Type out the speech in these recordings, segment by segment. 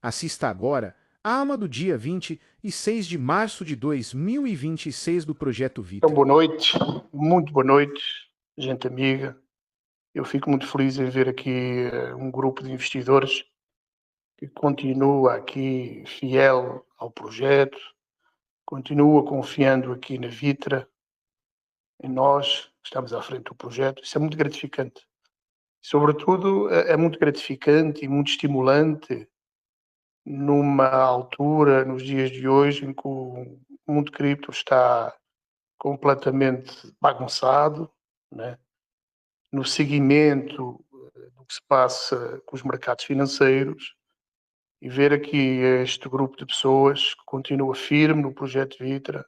Assista agora a ama do dia 26 de março de 2026 do Projeto Então, Vitra. boa noite, muito boa noite, gente amiga. Eu fico muito feliz em ver aqui um grupo de investidores que continua aqui fiel ao projeto, continua confiando aqui na Vitra, em nós, que estamos à frente do projeto. Isso é muito gratificante. Sobretudo, é muito gratificante e muito estimulante numa altura, nos dias de hoje, em que o mundo cripto está completamente bagunçado, né? No seguimento do que se passa com os mercados financeiros e ver aqui este grupo de pessoas que continua firme no projeto Vitra,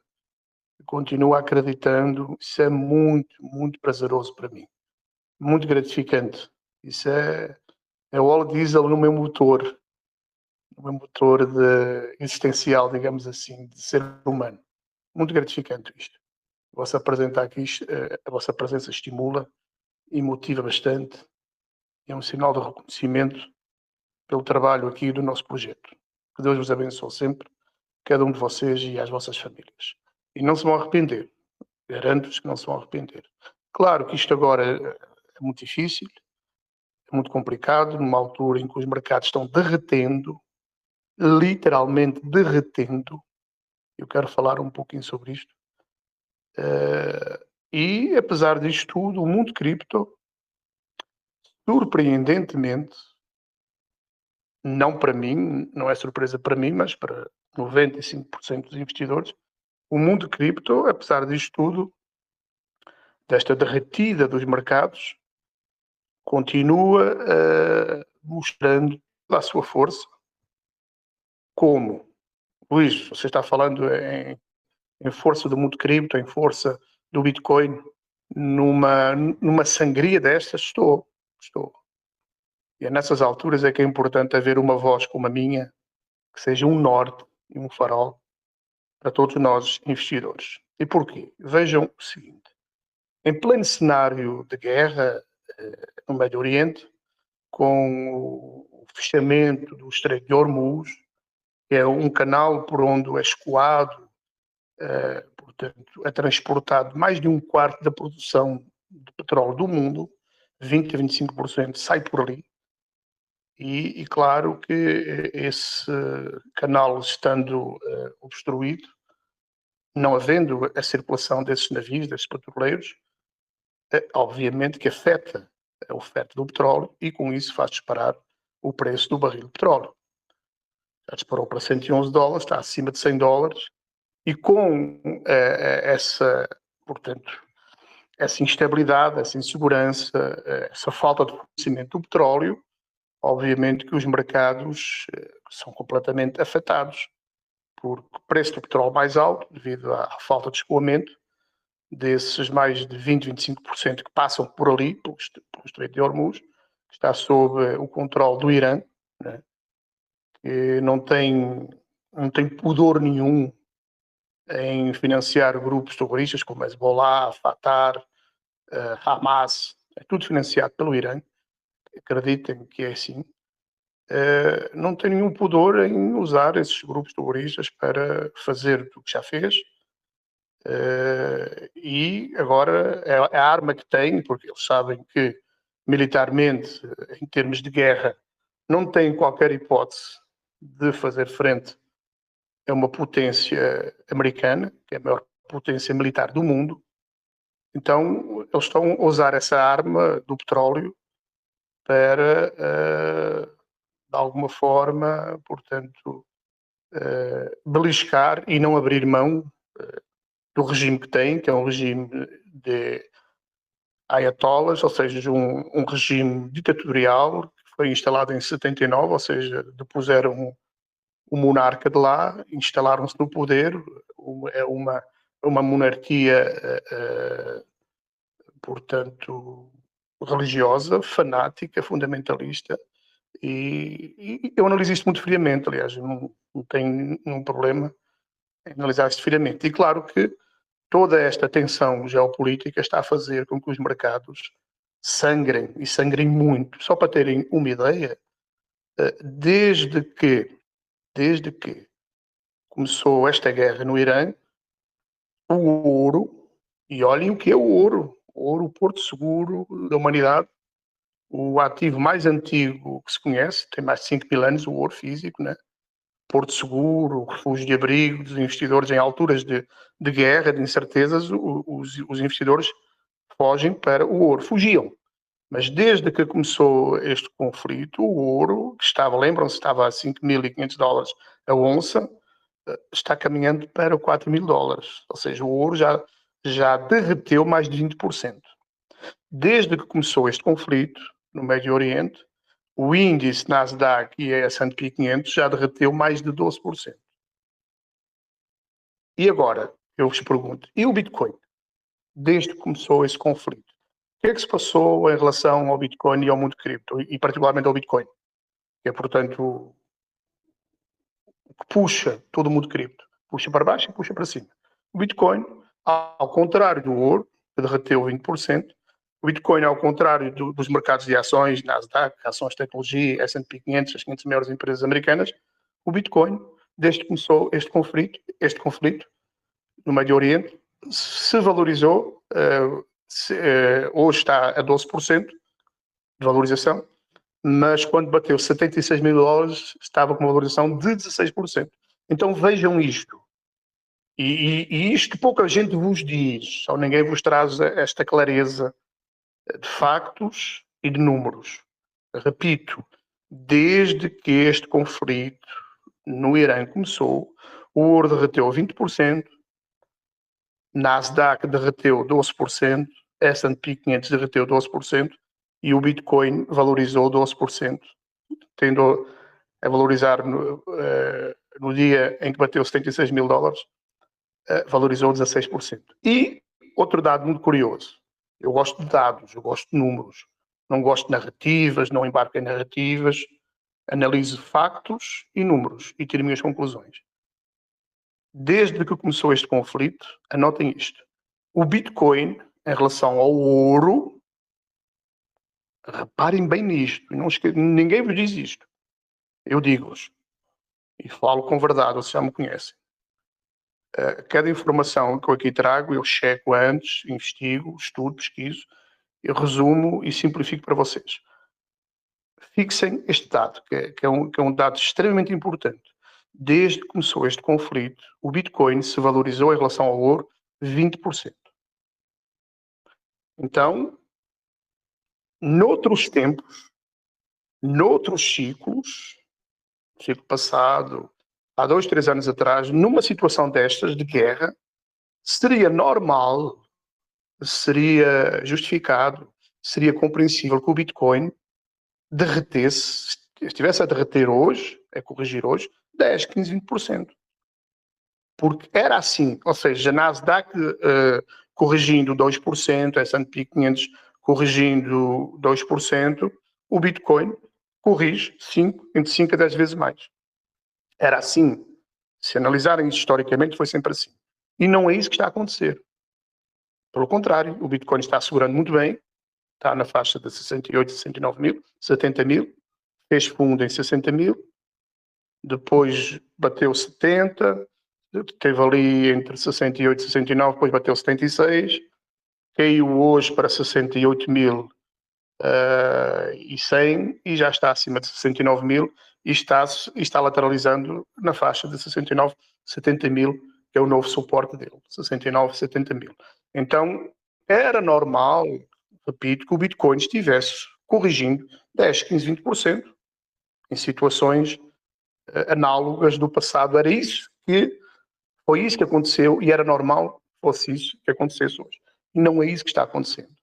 que continua acreditando, isso é muito, muito prazeroso para mim, muito gratificante. Isso é óleo diesel no meu motor existencial, digamos assim, de ser humano. Muito gratificante isto. A vossa presença aqui, a vossa presença estimula e motiva bastante. É um sinal de reconhecimento pelo trabalho aqui do nosso projeto. Que Deus vos abençoe sempre, cada um de vocês e as vossas famílias. E não se vão arrepender. Garanto-vos que não se vão arrepender. Claro que isto agora é muito difícil, é muito complicado, numa altura em que os mercados estão derretendo, literalmente derretendo. Eu quero falar um pouquinho sobre isto. E, apesar disto tudo, o mundo cripto, surpreendentemente, não para mim, não é surpresa para mim, mas para 95% dos investidores, o mundo cripto, apesar disto tudo, desta derretida dos mercados, continua mostrando a sua força. Como? Luís, você está falando em força do mundo cripto, em força do Bitcoin, numa sangria destas? Estou. E é nessas alturas é que é importante haver uma voz como a minha, que seja um norte e um farol para todos nós investidores. E porquê? Vejam o seguinte: em pleno cenário de guerra no Médio Oriente, com o fechamento do Estreito de Hormuz, que é um canal por onde é escoado, portanto, é transportado mais de um quarto da produção de petróleo do mundo, 20 a 25% sai por ali. E claro que esse canal estando obstruído, não havendo a circulação desses navios, desses petroleiros, obviamente que afeta a oferta do petróleo e com isso faz disparar o preço do barril de petróleo. Já disparou para $111, está acima de $100 e com portanto, essa instabilidade, essa insegurança, essa falta de conhecimento do petróleo, obviamente que os mercados são completamente afetados por preço do petróleo mais alto devido à falta de escoamento desses mais de 20, 25% que passam por ali, pelo Estreito de Hormuz, que está sob o controle do Irã, né, que não tem pudor nenhum em financiar grupos terroristas como Hezbollah, Fatah, Hamas, é tudo financiado pelo Irã, acreditem que é assim. Não tem nenhum pudor em usar esses grupos terroristas para fazer o que já fez, e agora é a arma que tem, porque eles sabem que militarmente, em termos de guerra, não têm qualquer hipótese de fazer frente a uma potência americana, que é a maior potência militar do mundo. Então, eles estão a usar essa arma do petróleo para, de alguma forma, portanto, beliscar e não abrir mão do regime que tem, que é um regime de ayatollahs, ou seja, um regime ditatorial que foi instalado em 79, ou seja, depuseram o monarca de lá, instalaram-se no poder, é uma monarquia, portanto, religiosa, fanática, fundamentalista, e eu analiso isto muito friamente, aliás, eu não tenho nenhum problema em analisar isto friamente. E claro que toda esta tensão geopolítica está a fazer com que os mercados sangrem, e sangrem muito. Só para terem uma ideia, desde que desde que começou esta guerra no Irã, o ouro, e olhem o que é o ouro, o porto seguro da humanidade, o ativo mais antigo que se conhece, tem mais de 5.000 anos, o ouro físico, né? Porto seguro, refúgio de abrigo dos investidores em alturas de guerra, de incertezas, os investidores fogem para o ouro, fugiam. Mas desde que começou este conflito, o ouro, que estava, lembram-se, estava a $5.500 a onça, está caminhando para $4.000. Ou seja, o ouro já derreteu mais de 20%. Desde que começou este conflito no Médio Oriente, o índice Nasdaq e a S&P 500 já derreteu mais de 12%. E agora, eu vos pergunto, e o Bitcoin? Desde que começou esse conflito, o que é que se passou em relação ao Bitcoin e ao mundo cripto, e particularmente ao Bitcoin? Que é, portanto, o que puxa todo o mundo cripto. Puxa para baixo e puxa para cima. O Bitcoin, ao contrário do ouro, que derreteu 20%, o Bitcoin, ao contrário dos mercados de ações, Nasdaq, ações de tecnologia, S&P 500, as 500 maiores empresas americanas, o Bitcoin, desde que começou este conflito no Médio Oriente, se valorizou, hoje está a 12% de valorização, mas quando bateu $76.000 estava com uma valorização de 16%. Então vejam isto. E isto pouca gente vos diz, ou ninguém vos traz esta clareza de factos e de números. Repito, desde que este conflito no Irã começou, o ouro derreteu 20%, Nasdaq derreteu 12%, S&P 500 derreteu 12% e o Bitcoin valorizou 12%, tendo a valorizar no dia em que bateu $76.000, valorizou 16%. E outro dado muito curioso, eu gosto de dados, eu gosto de números, não gosto de narrativas, não embarco em narrativas, analiso factos e números e tiro minhas conclusões. Desde que começou este conflito, anotem isto, o Bitcoin, em relação ao ouro, reparem bem nisto, ninguém vos diz isto, eu digo-vos, e falo com verdade, vocês já me conhecem. Cada informação que eu aqui trago, eu checo antes, investigo, estudo, pesquiso, eu resumo e simplifico para vocês. Fixem este dado, que é um dado extremamente importante. Desde que começou este conflito, o Bitcoin se valorizou em relação ao ouro 20%. Então, noutros tempos, noutros ciclos, ciclo passado, há 2, 3 anos atrás, numa situação destas, de guerra, seria normal, seria justificado, seria compreensível que o Bitcoin derretesse, estivesse a derreter hoje, a corrigir hoje, 10, 15, 20%. Porque era assim, ou seja, a Nasdaq corrigindo 2%, a S&P 500 corrigindo 2%, o Bitcoin corrige entre 5 a 10 vezes mais. Era assim. Se analisarem historicamente, foi sempre assim. E não é isso que está a acontecer. Pelo contrário, o Bitcoin está segurando muito bem, está na faixa de 68, 69 mil, 70 mil, fez fundo em 60 mil, depois bateu 70, teve ali entre 68 e 69, depois bateu 76, caiu hoje para 68 mil e 100 e já está acima de 69 mil e está lateralizando na faixa de 69, 70 mil, que é o novo suporte dele, 69, 70 mil. Então, era normal, repito, que o Bitcoin estivesse corrigindo 10, 15, 20% em situações análogas do passado. Foi isso que aconteceu e era normal que fosse isso que acontecesse hoje. E não é isso que está acontecendo.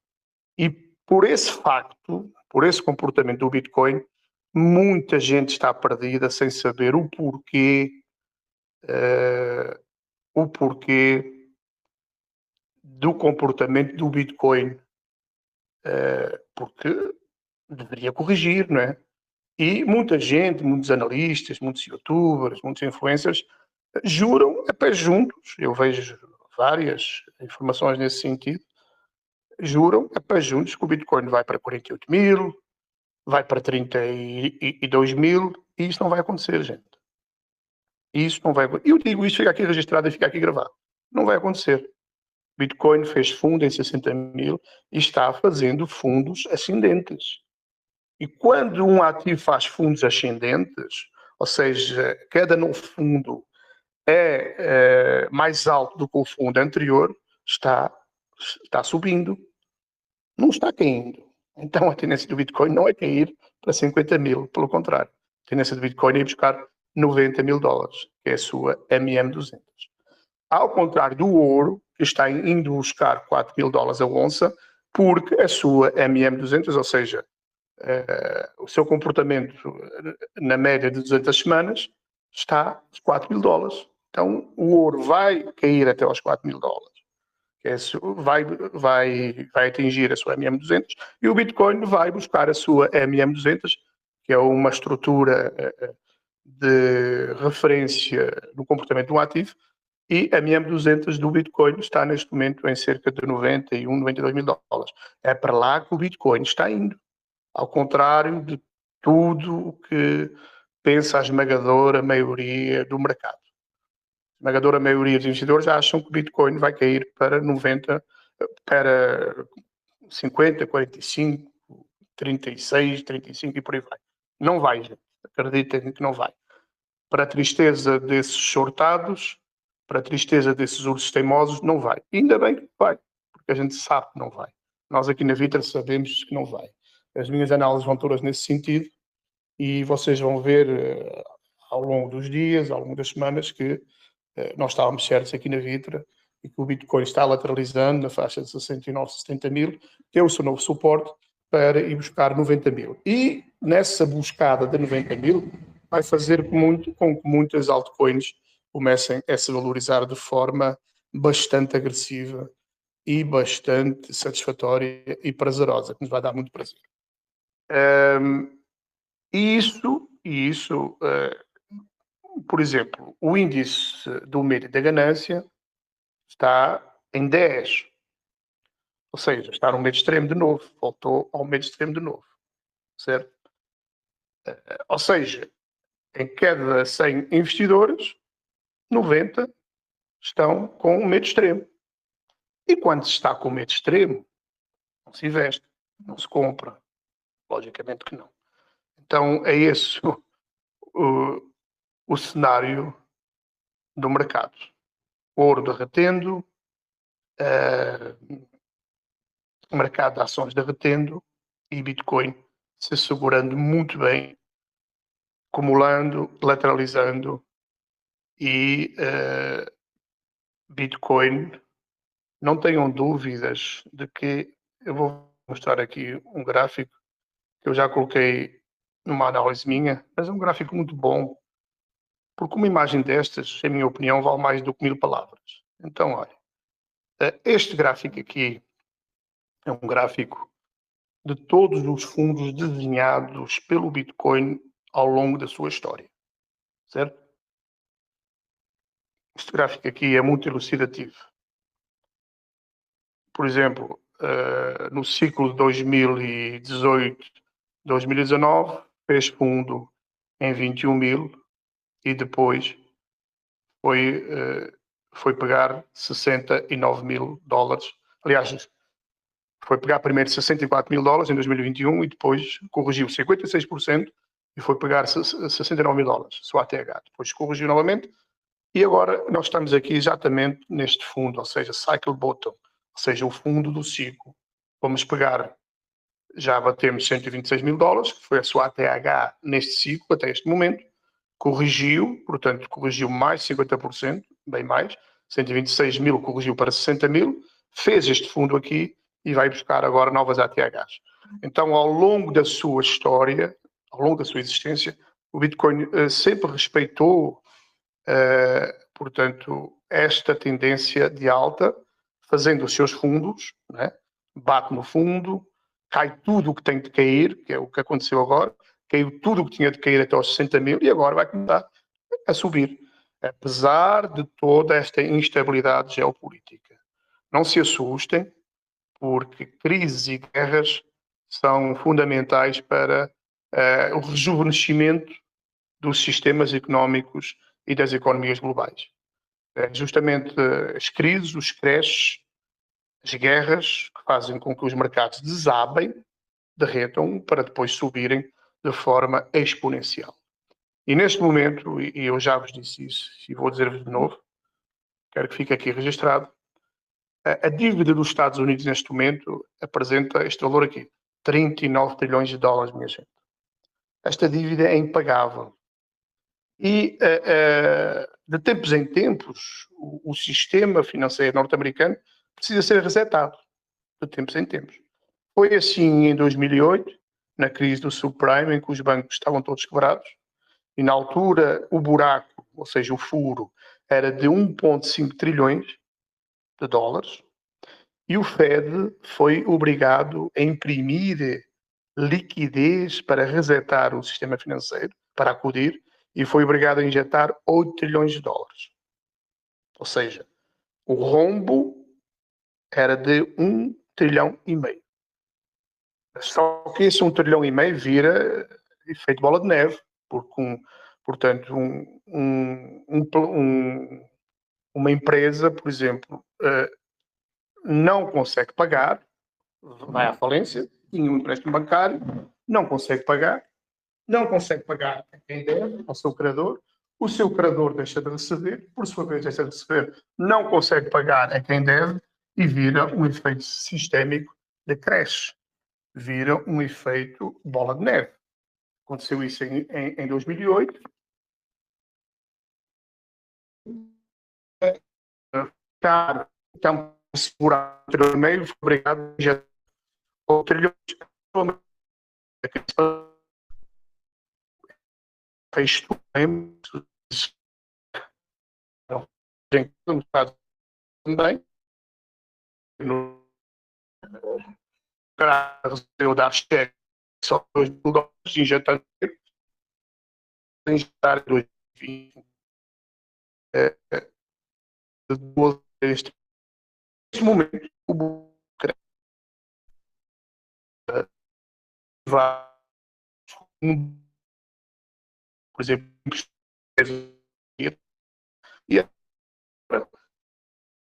E por esse facto, por esse comportamento do Bitcoin, muita gente está perdida sem saber o porquê do comportamento do Bitcoin, porque deveria corrigir, não é? E muita gente, muitos analistas, muitos youtubers, muitos influencers juram a pés juntos, eu vejo várias informações nesse sentido, juram a pés juntos que o Bitcoin vai para 48 mil, vai para 32 mil, e isso não vai acontecer, gente. E isso não vai acontecer. Eu digo isto, fica aqui registrado e fica aqui gravado. Não vai acontecer. Bitcoin fez fundo em 60 mil e está fazendo fundos ascendentes. E quando um ativo faz fundos ascendentes, ou seja, cada novo fundo é mais alto do que o fundo anterior, está subindo, não está caindo. Então a tendência do Bitcoin não é cair para 50 mil, pelo contrário. A tendência do Bitcoin é ir buscar 90 mil dólares, que é a sua MM200. Ao contrário do ouro, que está indo buscar 4 mil dólares a onça, porque a sua MM200, ou seja, o seu comportamento na média de 200 semanas, está aos 4 mil dólares. Então, o ouro vai cair até aos 4 mil dólares. Vai atingir a sua MM200 e o Bitcoin vai buscar a sua MM200, que é uma estrutura de referência no comportamento do ativo, e a MM200 do Bitcoin está neste momento em cerca de 91, 92 mil dólares. É para lá que o Bitcoin está indo, ao contrário de tudo o que pensa a esmagadora maioria do mercado. A esmagadora maioria dos investidores acham que o Bitcoin vai cair para 90, para 50, 45, 36, 35 e por aí vai. Não vai, gente. Acreditem que não vai. Para a tristeza desses shortados, para a tristeza desses ursos teimosos, não vai. E ainda bem que vai, porque a gente sabe que não vai. Nós aqui na Vitra sabemos que não vai. As minhas análises vão todas nesse sentido e vocês vão ver ao longo dos dias, ao longo das semanas, que nós estávamos certos aqui na Vitra e que o Bitcoin está lateralizando na faixa de 69, 70 mil, que é o seu novo suporte para ir buscar 90 mil. E nessa buscada de 90 mil vai fazer com que muitas altcoins comecem a se valorizar de forma bastante agressiva e bastante satisfatória e prazerosa, que nos vai dar muito prazer. E isso, por exemplo, o índice do medo e da ganância está em 10. Ou seja, está no medo extremo de novo. Voltou ao medo extremo de novo. Certo? Ou seja, em cada 100 investidores, 90 estão com o medo extremo. E quando se está com o medo extremo, não se investe, não se compra. Logicamente que não. Então, é esse o cenário do mercado. Ouro derretendo, mercado de ações derretendo e Bitcoin se segurando muito bem, acumulando, lateralizando e Bitcoin, não tenham dúvidas de que eu vou mostrar aqui um gráfico que eu já coloquei numa análise minha, mas é um gráfico muito bom, porque uma imagem destas, em minha opinião, vale mais do que 1000 palavras. Então, olha, este gráfico aqui é um gráfico de todos os fundos desenhados pelo Bitcoin ao longo da sua história, certo? Este gráfico aqui é muito elucidativo. Por exemplo, no ciclo de 2018-2019, fez fundo em 21 mil e depois foi pegar 69 mil dólares. Aliás, foi pegar primeiro 64 mil dólares em 2021 e depois corrigiu 56% e foi pegar 69 mil dólares, sua ATH. Depois corrigiu novamente e agora nós estamos aqui exatamente neste fundo, ou seja, cycle bottom, ou seja, o fundo do ciclo. Vamos pegar, já batemos 126 mil dólares, que foi a sua ATH neste ciclo, até este momento, corrigiu, portanto, corrigiu mais 50%, bem mais, 126 mil corrigiu para 60 mil, fez este fundo aqui e vai buscar agora novas ATHs. Então, ao longo da sua história, ao longo da sua existência, o Bitcoin sempre respeitou, portanto, esta tendência de alta, fazendo os seus fundos, né? Bate no fundo, cai tudo o que tem de cair, que é o que aconteceu agora, caiu tudo o que tinha de cair até aos 60 mil e agora vai começar a subir, apesar de toda esta instabilidade geopolítica. Não se assustem, porque crises e guerras são fundamentais para o rejuvenescimento dos sistemas económicos e das economias globais. Justamente as crises, os crashes, as guerras que fazem com que os mercados desabem, derretam, para depois subirem de forma exponencial. E neste momento, e eu já vos disse isso, e vou dizer-vos de novo, quero que fique aqui registrado, a dívida dos Estados Unidos neste momento apresenta este valor aqui, 39 trilhões de dólares, minha gente. Esta dívida é impagável. E de tempos em tempos, o sistema financeiro norte-americano precisa ser resetado, de tempos em tempos. Foi assim em 2008, na crise do subprime, em que os bancos estavam todos quebrados, e na altura o buraco, ou seja, o furo, era de 1,5 trilhões de dólares, e o Fed foi obrigado a imprimir liquidez para resetar o sistema financeiro, para acudir, e foi obrigado a injetar 8 trilhões de dólares. Ou seja, o rombo era de 1,5 trilhão. Só que esse 1,5 trilhão vira efeito bola de neve, porque uma empresa, por exemplo, não consegue pagar, vai à falência, tinha um empréstimo bancário, não consegue pagar a quem deve, ao seu credor, o seu credor deixa de receber, por sua vez deixa de receber, não consegue pagar a quem deve e vira um efeito sistémico de creche, vira um efeito bola de neve. Aconteceu isso em 2008. Então, segurar o meio, foi obrigado a já o trilhão fez também para eu dar cheque só 2 mil dólares injetando injetar em 2020 neste momento o vai por exemplo e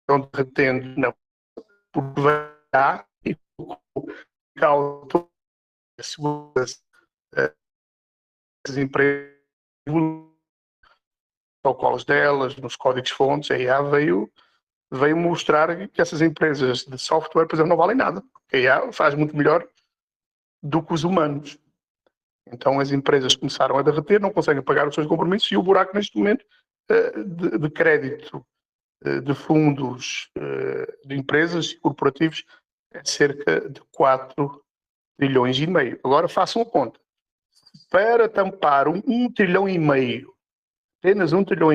estão derretendo não porque vai dar e causa as empresas protocolos delas, nos códigos-fontes, a IA veio mostrar que essas empresas de software, por exemplo, não valem nada. A IA faz muito melhor do que os humanos. Então as empresas começaram a derreter, não conseguem pagar os seus compromissos e o buraco neste momento de crédito de fundos de empresas e corporativos é cerca de 4 trilhões e meio. Agora façam a conta. Para tampar 1,5 trilhão, apenas 1,5 trilhão,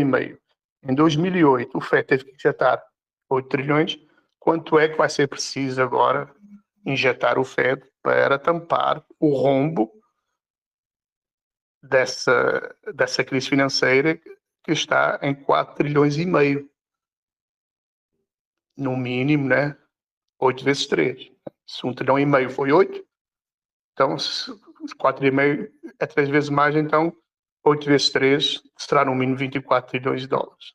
em 2008 o FED teve que injetar 8 trilhões, quanto é que vai ser preciso agora injetar o FED para tampar o rombo dessa crise financeira que está em 4 trilhões e meio? No mínimo, né? 8 vezes 3. Se 1,5 trilhão foi 8, então 4,5 é 3 vezes mais, então 8 vezes 3 será no mínimo 24 trilhões de dólares.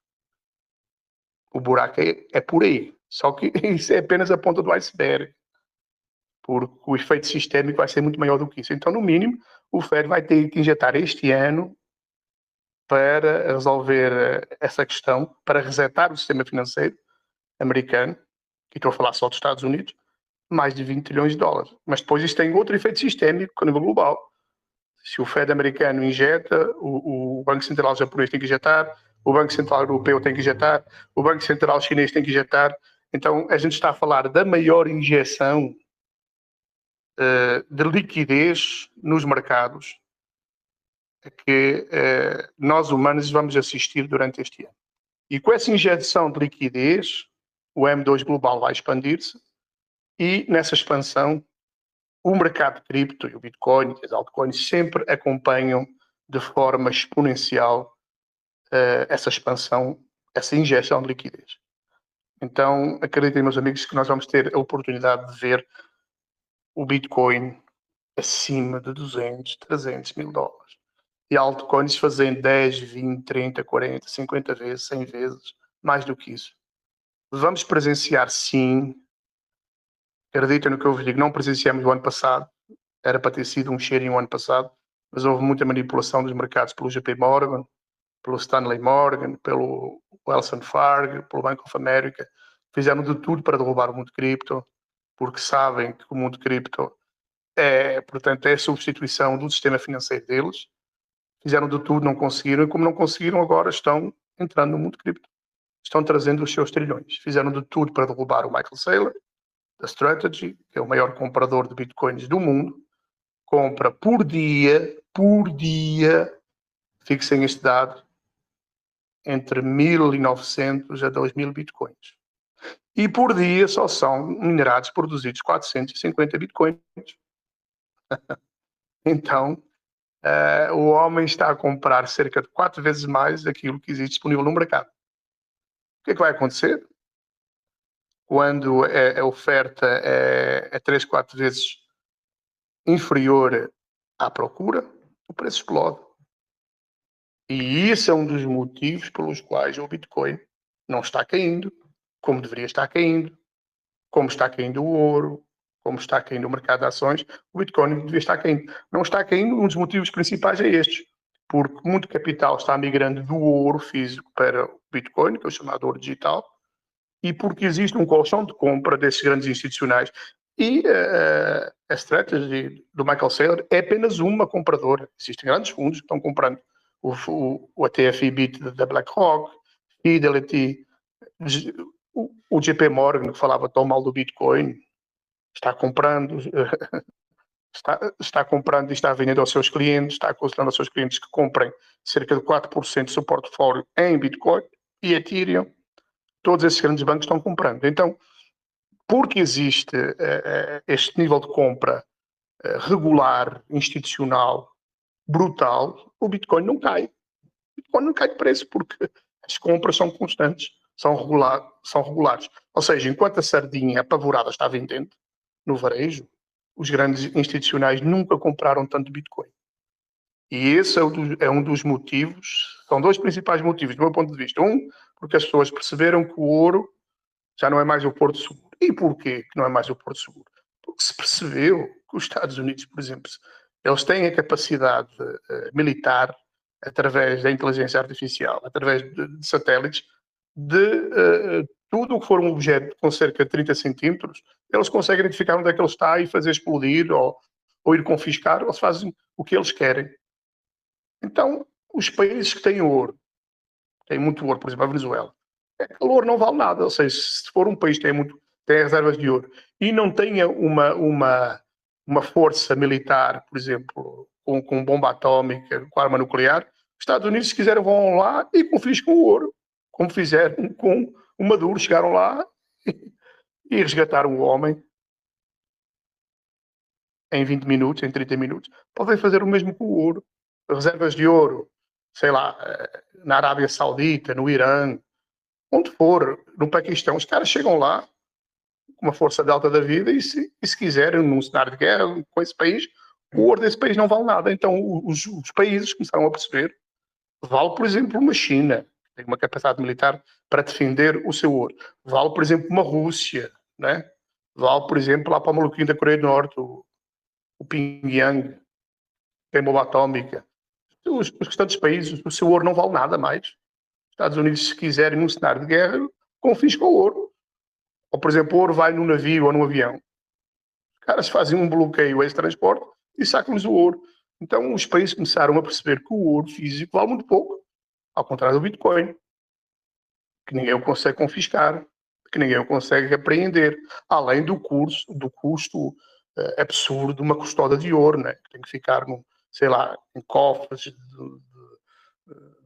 O buraco é por aí. Só que isso é apenas a ponta do iceberg, porque o efeito sistémico vai ser muito maior do que isso. Então, no mínimo, o Fed vai ter que injetar este ano para resolver essa questão, para resetar o sistema financeiro americano, que estou a falar só dos Estados Unidos, mais de 20 trilhões de dólares. Mas depois isto tem outro efeito sistémico a nível global. Se o Fed americano injeta, o Banco Central japonês tem que injetar, o Banco Central Europeu tem que injetar, o Banco Central Chinês tem que injetar. Então, a gente está a falar da maior injeção de liquidez nos mercados que nós humanos vamos assistir durante este ano. E com essa injeção de liquidez, o M2 global vai expandir-se e nessa expansão o mercado de cripto e o Bitcoin e as altcoins sempre acompanham de forma exponencial essa expansão, essa injeção de liquidez. Então, acreditem, meus amigos, que nós vamos ter a oportunidade de ver o Bitcoin acima de 200, 300 mil dólares. E altcoins fazem 10, 20, 30, 40, 50 vezes, 100 vezes, mais do que isso. Vamos presenciar, sim. Acreditem no que eu vos digo, não presenciamos o ano passado. Era para ter sido um cheirinho o ano passado, mas houve muita manipulação dos mercados pelo JP Morgan, pelo Stanley Morgan, pelo Wells Fargo, pelo Bank of America. Fizeram de tudo para derrubar o mundo cripto, porque sabem que o mundo cripto portanto, é a substituição do sistema financeiro deles. Fizeram de tudo, não conseguiram, e como não conseguiram, agora estão entrando no mundo cripto. Estão trazendo os seus trilhões. Fizeram de tudo para derrubar o Michael Saylor, da Strategy, que é o maior comprador de bitcoins do mundo. Compra por dia, fixem este dado, entre 1.900 a 2.000 bitcoins. E por dia só são minerados, produzidos 450 bitcoins. Então, o homem está a comprar cerca de 4 vezes mais daquilo que existe disponível no mercado. O que é que vai acontecer? Quando a oferta é 3, 4 vezes inferior à procura, o preço explode. E isso é um dos motivos pelos quais o Bitcoin não está caindo, como deveria estar caindo, como está caindo o ouro, como está caindo o mercado de ações. O Bitcoin devia estar caindo. Não está caindo, um dos motivos principais é estes, porque muito capital está migrando do ouro físico para o Bitcoin, que é o chamado ouro digital, e porque existe um colchão de compra desses grandes institucionais. E a estratégia do Michael Saylor é apenas uma compradora. Existem grandes fundos que estão comprando o ATF BIT da BlackRock, Fidelity, o JP Morgan, que falava tão mal do Bitcoin, está comprando, está comprando e está vendendo aos seus clientes, está aconselhando aos seus clientes que comprem cerca de 4% do seu portfólio em Bitcoin e Ethereum. Todos esses grandes bancos estão comprando. Então, porque existe este nível de compra regular, institucional, brutal, o Bitcoin não cai. O Bitcoin não cai de preço porque as compras são constantes, são regulares. Ou seja, enquanto a sardinha apavorada está vendendo no varejo, os grandes institucionais nunca compraram tanto Bitcoin. E esse é um dos motivos, são dois principais motivos, do meu ponto de vista. Um, porque as pessoas perceberam que o ouro já não é mais o porto seguro. E porquê que não é mais o porto seguro? Porque se percebeu que os Estados Unidos, por exemplo, eles têm a capacidade militar, através da inteligência artificial, através de satélites, de tudo o que for um objeto com cerca de 30 centímetros, eles conseguem identificar onde é que ele está e fazer explodir ou ir confiscar, eles fazem o que eles querem. Então, os países que têm ouro, têm muito ouro, por exemplo, a Venezuela, o ouro não vale nada. Ou seja, se for um país que tem reservas de ouro e não tenha uma força militar, por exemplo, com bomba atómica, com arma nuclear, os Estados Unidos, se quiserem, vão lá e confiscam o ouro, como fizeram com o Maduro. Chegaram lá e resgataram o homem em 20 minutos, em 30 minutos. Podem fazer o mesmo com o ouro. Reservas de ouro, sei lá, na Arábia Saudita, no Irã, onde for, no Paquistão, os caras chegam lá com uma força delta da vida e se quiserem, num cenário de guerra com esse país, o ouro desse país não vale nada. Então os países começaram a perceber, vale, por exemplo, uma China, que tem uma capacidade militar para defender o seu ouro. Vale, por exemplo, uma Rússia, né? Vale, por exemplo, lá para o maluquinho da Coreia do Norte, o Pyongyang, que tem bomba atómica. Os restantes países, o seu ouro não vale nada mais. Estados Unidos, se quiserem, num cenário de guerra, confiscam o ouro. Ou, por exemplo, o ouro vai num navio ou num avião. Os caras fazem um bloqueio a esse transporte e sacam-lhes o ouro. Então, os países começaram a perceber que o ouro físico vale muito pouco, ao contrário do Bitcoin, que ninguém o consegue confiscar, que ninguém o consegue apreender, além do custo absurdo de uma custódia de ouro, né? Que tem que ficar, sei lá, em cofres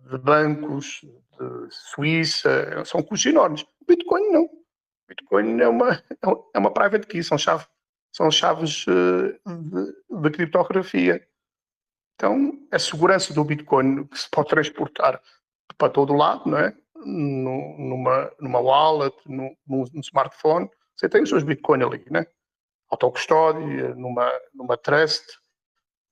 de bancos, de Suíça, são custos enormes. O Bitcoin não. O Bitcoin é uma private key, são chaves de criptografia. Então, a segurança do Bitcoin, que se pode transportar para todo lado, não é? Numa wallet, num smartphone, você tem os seus Bitcoin ali, né? Autocustódia, numa trust,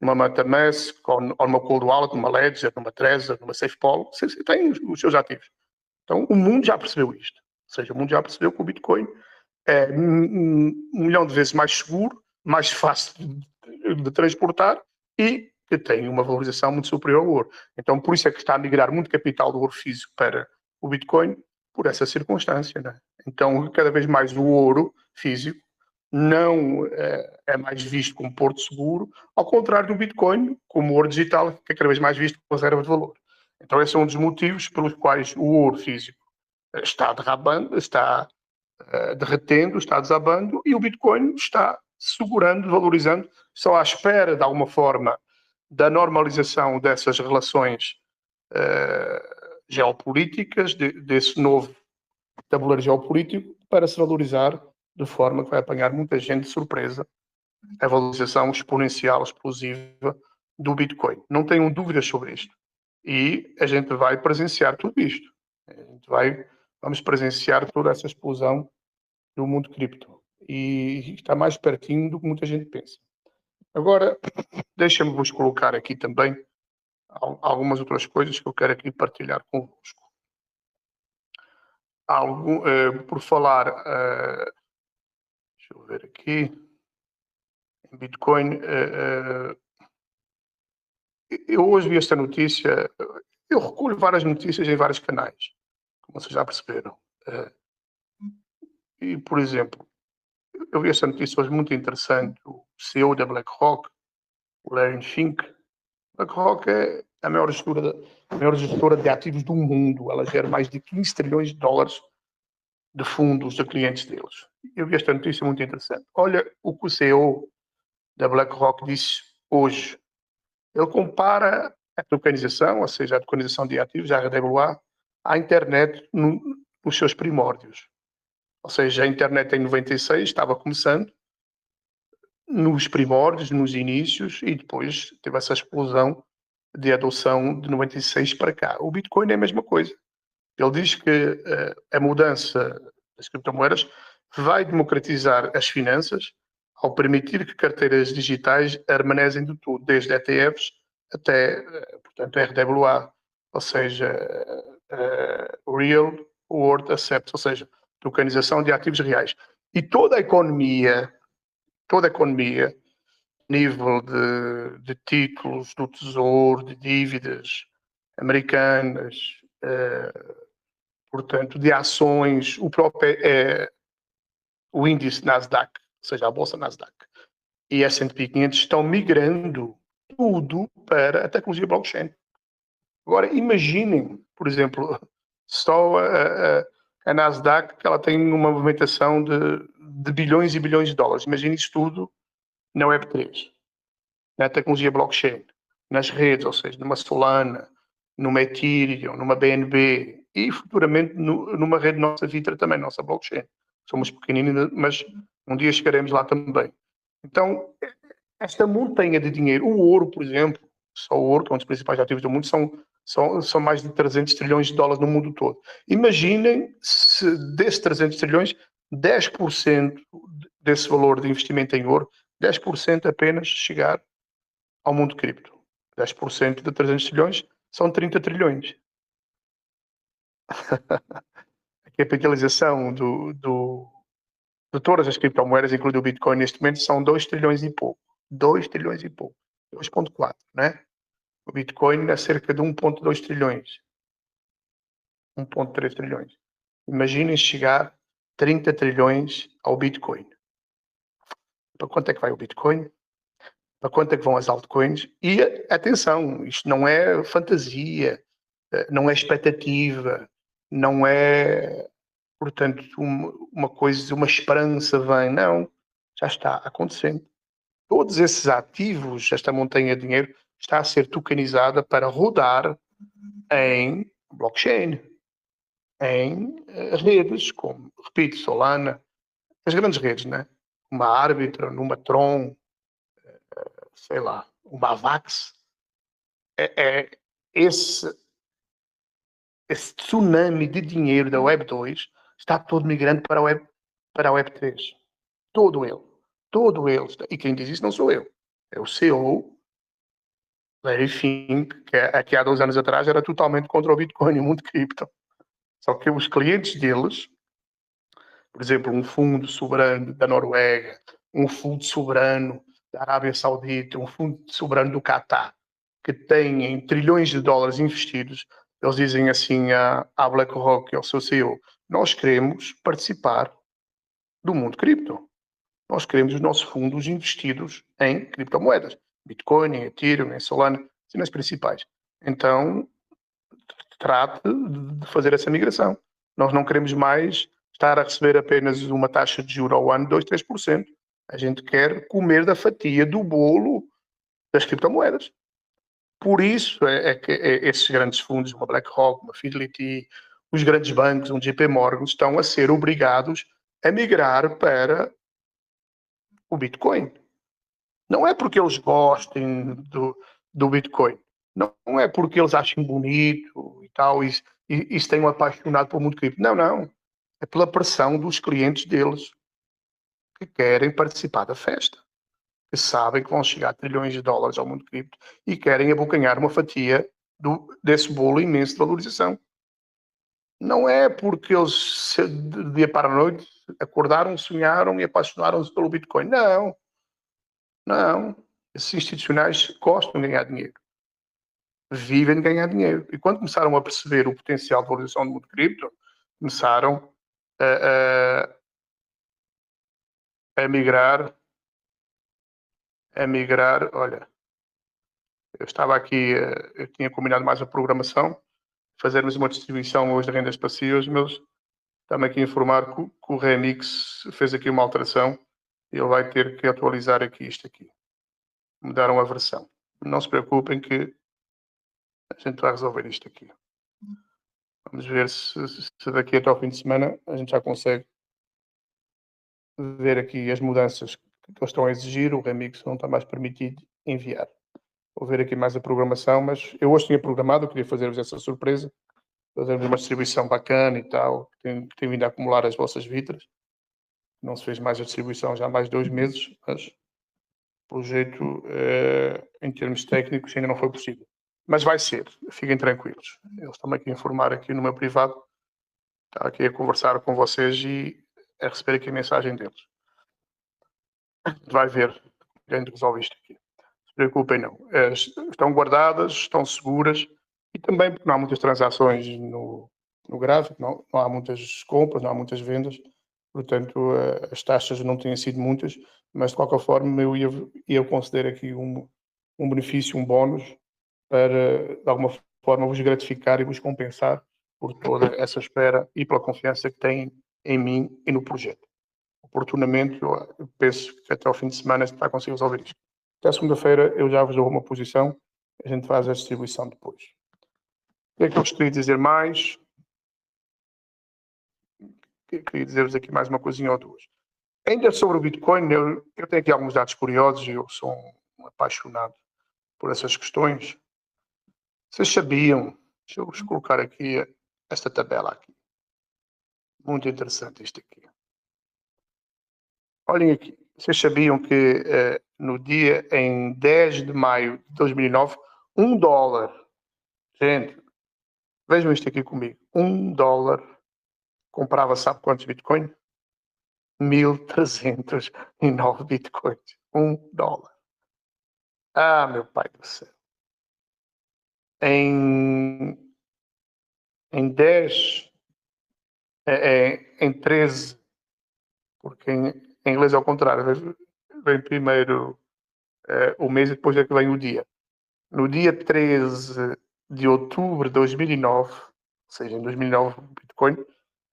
numa MetaMask, ou numa Cold Wallet, numa Ledger, numa Trezor, numa SafePol, você tem os seus ativos. Então, o mundo já percebeu isto. Ou seja, o mundo já percebeu que o Bitcoin é um milhão de vezes mais seguro, mais fácil de transportar e que tem uma valorização muito superior ao ouro. Então, por isso é que está a migrar muito capital do ouro físico para o Bitcoin, por essa circunstância. Né? Então, cada vez mais o ouro físico não é mais visto como porto seguro, ao contrário do Bitcoin, como ouro digital, que é cada vez mais visto como reserva de valor. Então, esse é um dos motivos pelos quais o ouro físico está derrapando, está derretendo, está desabando, e o Bitcoin está segurando, valorizando, só à espera, de alguma forma, da normalização dessas relações geopolíticas, desse novo tabuleiro geopolítico, para se valorizar de forma que vai apanhar muita gente de surpresa a valorização exponencial, explosiva do Bitcoin. Não tenham dúvidas sobre isto. E a gente vai presenciar tudo isto. Vamos presenciar toda essa explosão do mundo cripto. E está mais pertinho do que muita gente pensa. Agora, deixa-me vos colocar aqui também algumas outras coisas que eu quero aqui partilhar convosco. Por falar, deixa eu ver aqui, em Bitcoin, eu hoje vi esta notícia, eu recolho várias notícias em vários canais, como vocês já perceberam. E, por exemplo, eu vi esta notícia hoje muito interessante, o CEO da BlackRock, o Larry Fink. BlackRock é a maior gestora de ativos do mundo. Ela gera mais de 15 trilhões de dólares de fundos de clientes deles. Eu vi esta notícia muito interessante. Olha o que o CEO da BlackRock disse hoje. Ele compara a tokenização, ou seja, a tokenização de ativos, a RWA, à internet nos seus primórdios. Ou seja, a internet em 96 estava começando, nos primórdios, nos inícios, e depois teve essa explosão de adoção de 96 para cá. O Bitcoin é a mesma coisa. Ele diz que a mudança das criptomoedas vai democratizar as finanças ao permitir que carteiras digitais armazenem de tudo, desde ETFs até, portanto, RWA, ou seja, Real World Assets, ou seja, tokenização de ativos reais. E toda a economia, nível de títulos do Tesouro, de dívidas americanas, portanto, de ações, o próprio o índice Nasdaq, ou seja, a bolsa Nasdaq, e S&P 500 estão migrando tudo para a tecnologia blockchain. Agora, imaginem, por exemplo, só a Nasdaq, que ela tem uma movimentação de bilhões e bilhões de dólares. Imagine isso tudo na Web3, na tecnologia blockchain, nas redes, ou seja, numa Solana, numa Ethereum, numa BNB e futuramente numa rede nossa Vitra também, nossa blockchain. Somos pequeninos, mas um dia chegaremos lá também. Então, esta montanha de dinheiro, o ouro, por exemplo, só o ouro, que é um dos principais ativos do mundo, são mais de 300 trilhões de dólares no mundo todo. Imaginem se desses 300 trilhões, 10% desse valor de investimento em ouro, 10% apenas chegar ao mundo cripto. 10% de 300 trilhões são 30 trilhões. A capitalização de todas as criptomoedas, incluindo o Bitcoin, neste momento, são 2 trilhões e pouco. 2 trilhões e pouco. 2,4, né? O Bitcoin é cerca de 1,2 trilhões. 1,3 trilhões. Imaginem chegar 30 trilhões ao Bitcoin. Para quanto é que vai o Bitcoin? Para quanto é que vão as altcoins? E atenção, isto não é fantasia, não é expectativa, não é, portanto, uma coisa, uma esperança vem. Não, já está acontecendo. Todos esses ativos, esta montanha de dinheiro, está a ser tokenizada para rodar em blockchain, em redes como, repito, Solana, as grandes redes, né? Uma Arbitrum, uma Tron, sei lá, uma Avax. Esse tsunami de dinheiro da Web 2 está todo migrando para a Web 3. Todo ele. E quem diz isso não sou eu. É o CEO Enfim, que aqui há 2 anos atrás era totalmente contra o Bitcoin e o mundo cripto. Só que os clientes deles, por exemplo, um fundo soberano da Noruega, um fundo soberano da Arábia Saudita, um fundo soberano do Catar, que têm trilhões de dólares investidos, eles dizem assim à BlackRock e ao seu CEO: nós queremos participar do mundo cripto. Nós queremos os nossos fundos investidos em criptomoedas. Bitcoin, em Ethereum, em Solana, são as principais. Então, trate de fazer essa migração. Nós não queremos mais estar a receber apenas uma taxa de juros ao ano de 2, 3%. A gente quer comer da fatia do bolo das criptomoedas. Por isso é que esses grandes fundos, uma BlackRock, uma Fidelity, os grandes bancos, um JP Morgan, estão a ser obrigados a migrar para o Bitcoin. Não é porque eles gostem do Bitcoin. Não é porque eles achem bonito e tal, e se tenham apaixonado pelo mundo cripto. Não, não. É pela pressão dos clientes deles que querem participar da festa, que sabem que vão chegar a trilhões de dólares ao mundo cripto e querem abocanhar uma fatia desse bolo imenso de valorização. Não é porque eles, de dia para a noite, acordaram, sonharam e apaixonaram-se pelo Bitcoin. Não. Não. Esses institucionais gostam de ganhar dinheiro. Vivem de ganhar dinheiro. E quando começaram a perceber o potencial de valorização do mundo cripto, começaram a migrar. Olha, eu estava aqui, eu tinha combinado mais a programação, fazermos uma distribuição hoje de rendas passivas, mas está-me aqui a informar que o Remix fez aqui uma alteração e ele vai ter que atualizar aqui isto aqui. Mudaram a versão. Não se preocupem que a gente vai resolver isto aqui. Vamos ver se daqui até ao fim de semana a gente já consegue ver aqui as mudanças que eles estão a exigir. O Remix não está mais permitido enviar. Vou ver aqui mais a programação, mas eu hoje tinha programado, eu queria fazer-vos essa surpresa, fazer-vos uma distribuição bacana e tal, que tem vindo a acumular as vossas vidas. Não se fez mais a distribuição já há mais de 2 meses, mas o projeto, em termos técnicos, ainda não foi possível. Mas vai ser, fiquem tranquilos. Eles estão aqui a informar aqui no meu privado, está aqui a conversar com vocês e a receber aqui a mensagem deles. Vai ver, a gente resolve isto aqui. Não se preocupem não. Estão guardadas, estão seguras e também porque não há muitas transações no gráfico, não há muitas compras, não há muitas vendas, portanto as taxas não têm sido muitas, mas de qualquer forma eu considero aqui um benefício, um bónus para de alguma forma vos gratificar e vos compensar por toda essa espera e pela confiança que têm em mim e no projeto. Oportunamente, eu penso que até ao fim de semana se vai conseguir resolver isto. Até segunda-feira eu já vos dou uma posição, a gente faz a distribuição depois. O que é que eu gostaria de dizer mais? Queria dizer-vos aqui mais uma coisinha ou duas. Ainda sobre o Bitcoin, eu tenho aqui alguns dados curiosos e eu sou um apaixonado por essas questões. Vocês sabiam, deixa eu vos colocar aqui esta tabela aqui. Muito interessante isto aqui. Olhem aqui, vocês sabiam que em 10 de maio de 2009, $1, gente, vejam isto aqui comigo, $1 comprava, sabe quantos Bitcoin? 1.309 Bitcoins, $1. Ah, meu pai do céu. Em 10, em 13, porque em inglês é ao contrário, vem primeiro o mês e depois é que vem o dia. No dia 13 de outubro de 2009, ou seja, em 2009 o Bitcoin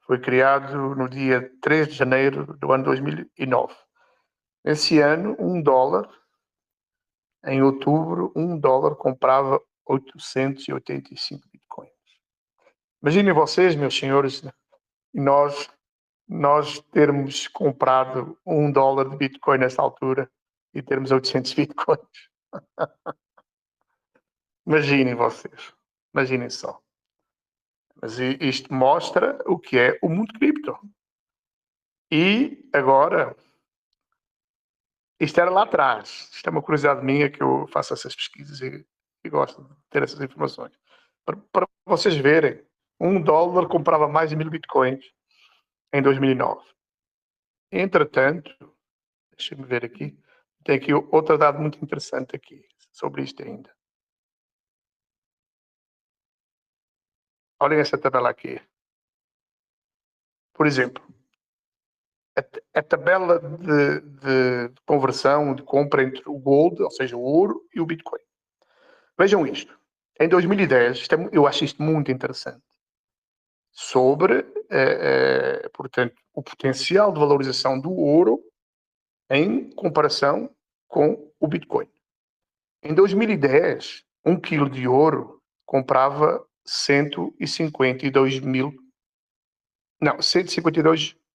foi criado no dia 3 de janeiro do ano 2009. Nesse ano, $1, em outubro, $1 comprava 885 Bitcoins. Imaginem vocês, meus senhores, nós termos comprado $1 de Bitcoin nessa altura e termos 800 Bitcoins. Imaginem vocês. Imaginem só. Mas isto mostra o que é o mundo cripto. E agora, isto era lá atrás. Isto é uma curiosidade minha que eu faço essas pesquisas e e gosto de ter essas informações. Para vocês verem, $1 comprava mais de 1000 bitcoins em 2009. Entretanto, deixa-me ver aqui, tem aqui outro dado muito interessante aqui, sobre isto ainda. Olhem essa tabela aqui. Por exemplo, a tabela de conversão, de compra entre o gold, ou seja, o ouro, e o Bitcoin. Vejam isto. Em 2010, eu acho isto muito interessante, sobre, portanto, o potencial de valorização do ouro em comparação com o Bitcoin. Em 2010, 1 quilo de ouro comprava 152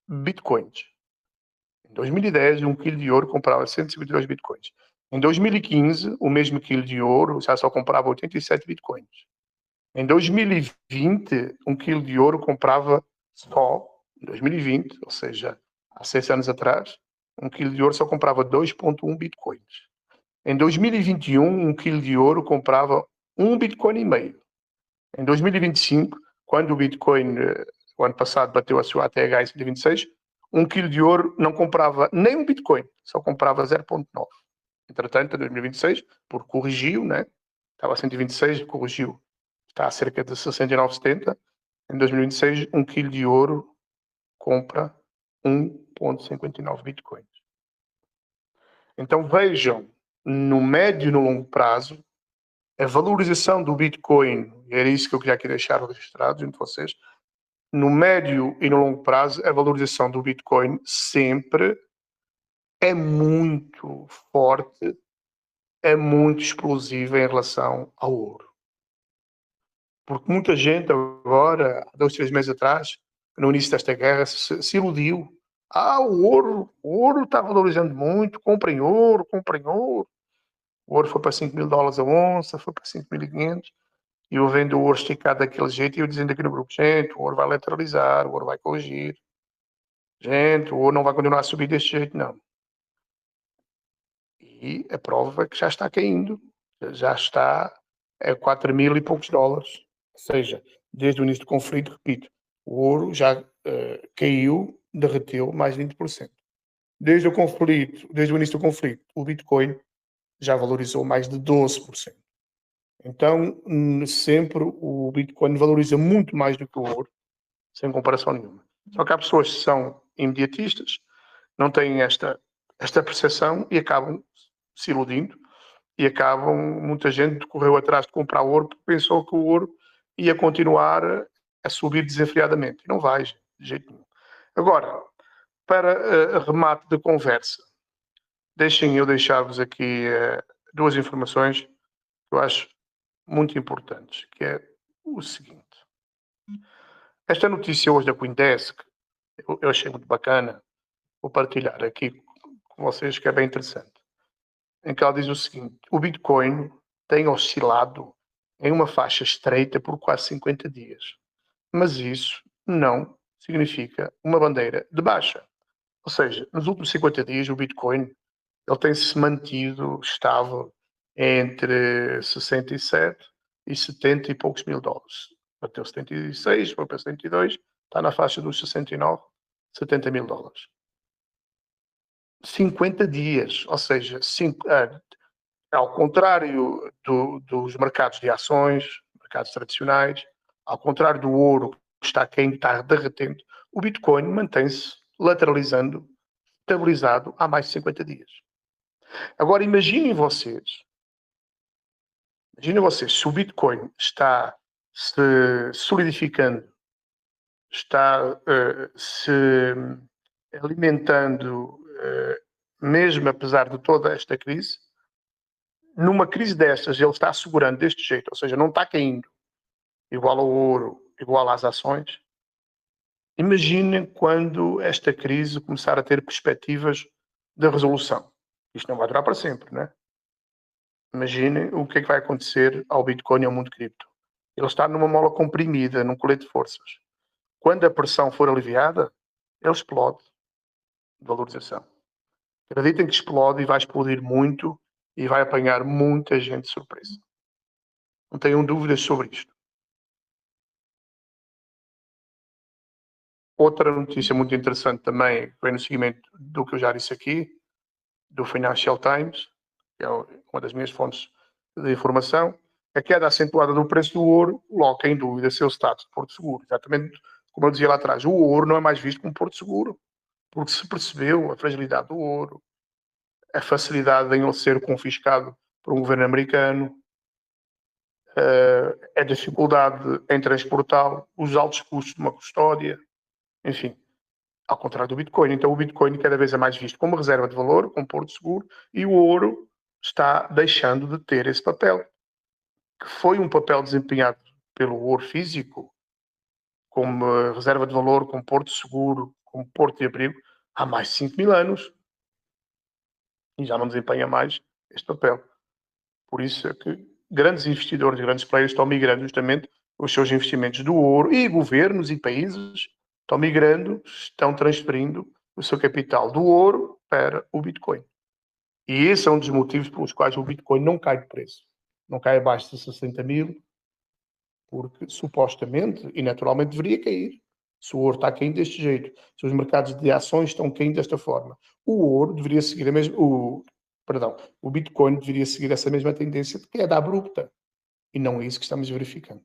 bitcoins. Em 2010, 1 quilo de ouro comprava 152 bitcoins. Em 2015, o mesmo quilo de ouro já só comprava 87 bitcoins. Em 2020, 1 quilo de ouro comprava só, em 2020, ou seja, há 6 anos atrás, 1 quilo de ouro só comprava 2,1 bitcoins. Em 2021, 1 quilo de ouro comprava 1 bitcoin e meio. Em 2025, quando o Bitcoin, o ano passado, bateu a sua ATH em 126, 1 quilo de ouro não comprava nem um Bitcoin, só comprava 0,9. Entretanto, em 2026, porque corrigiu, né? Estava a 126, corrigiu, está a cerca de 69,70. Em 2026, 1 quilo de ouro compra 1,59 Bitcoins. Então vejam, no médio e no longo prazo, a valorização do Bitcoin, e era isso que eu queria aqui deixar registrado junto de vocês, no médio e no longo prazo, a valorização do Bitcoin sempre é muito forte, é muito explosiva em relação ao ouro. Porque muita gente agora, há 2, 3 meses atrás, no início desta guerra, se iludiu. O ouro está valorizando muito, comprem ouro, comprem ouro. O ouro foi para $5.000 a onça, foi para 5.500. E eu vendo o ouro esticado daquele jeito e eu dizendo aqui no grupo, gente, o ouro vai lateralizar, o ouro vai corrigir. Gente, o ouro não vai continuar a subir deste jeito, não. E a prova é que já está caindo. Já está a 4.000 e poucos dólares. Ou seja, desde o início do conflito, repito, o ouro já caiu, derreteu mais de 20%. Desde o início do conflito, o Bitcoin já valorizou mais de 12%. Então, sempre o Bitcoin valoriza muito mais do que o ouro, sem comparação nenhuma. Só que há pessoas que são imediatistas, não têm esta percepção e acabam se iludindo e muita gente correu atrás de comprar ouro porque pensou que o ouro ia continuar a subir desenfreadamente. E não vai, de jeito nenhum. Agora, para remate de conversa, deixem eu deixar-vos aqui 2 informações que eu acho muito importantes, que é o seguinte. Esta notícia hoje da CoinDesk, eu achei muito bacana, vou partilhar aqui com vocês, que é bem interessante, em que ela diz o seguinte: o Bitcoin tem oscilado em uma faixa estreita por quase 50 dias, mas isso não significa uma bandeira de baixa. Ou seja, nos últimos 50 dias o Bitcoin ele tem-se mantido estável entre 67 e 70 e poucos mil dólares. Bateu 76, foi para 72, está na faixa dos 69, 70 mil dólares. 50 dias, ou seja, ao contrário dos mercados de ações, mercados tradicionais, ao contrário do ouro que está quente, está derretendo, o Bitcoin mantém-se lateralizando, estabilizado há mais de 50 dias. Agora imaginem vocês, se o Bitcoin está se solidificando, está se alimentando, mesmo apesar de toda esta crise, numa crise destas ele está assegurando deste jeito, ou seja, não está caindo igual ao ouro, igual às ações. Imaginem quando esta crise começar a ter perspectivas de resolução. Isto não vai durar para sempre, né? Imaginem o que é que vai acontecer ao Bitcoin e ao mundo cripto. Ele está numa mola comprimida, num colete de forças. Quando a pressão for aliviada, ele explode de valorização. Acreditem que explode e vai explodir muito e vai apanhar muita gente de surpresa. Não tenham dúvidas sobre isto. Outra notícia muito interessante também, que vem no seguimento do que eu já disse aqui, do Financial Times, que é uma das minhas fontes de informação, a queda acentuada do preço do ouro coloca em dúvida seu status de porto seguro. Exatamente como eu dizia lá atrás, o ouro não é mais visto como porto seguro, porque se percebeu a fragilidade do ouro, a facilidade em ele ser confiscado por um governo americano, a dificuldade em transportá-lo, os altos custos de uma custódia, enfim, ao contrário do Bitcoin. Então o Bitcoin cada vez é mais visto como reserva de valor, como porto seguro, e o ouro está deixando de ter esse papel, que foi um papel desempenhado pelo ouro físico, como reserva de valor, como porto seguro, como porto de abrigo, há mais de 5.000 anos, e já não desempenha mais este papel. Por isso é que grandes investidores, grandes players estão migrando justamente os seus investimentos do ouro, e governos e países estão migrando, estão transferindo o seu capital do ouro para o Bitcoin. E esse é um dos motivos pelos quais o Bitcoin não cai de preço. Não cai abaixo de 60 mil, porque supostamente e naturalmente deveria cair. Se o ouro está caindo deste jeito, se os mercados de ações estão caindo desta forma, o ouro deveria seguir a mesma. O Bitcoin deveria seguir essa mesma tendência de queda abrupta. E não é isso que estamos verificando.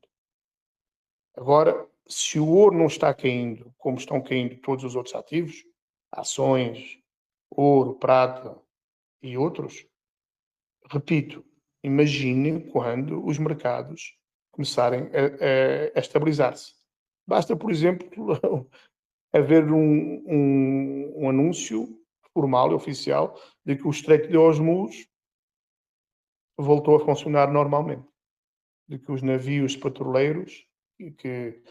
Agora, se o ouro não está caindo como estão caindo todos os outros ativos, ações, ouro, prata e outros, repito, imagine quando os mercados começarem a estabilizar-se. Basta, por exemplo, haver um anúncio formal e oficial de que o Estreito de Hormuz voltou a funcionar normalmente, de que os navios petroleiros que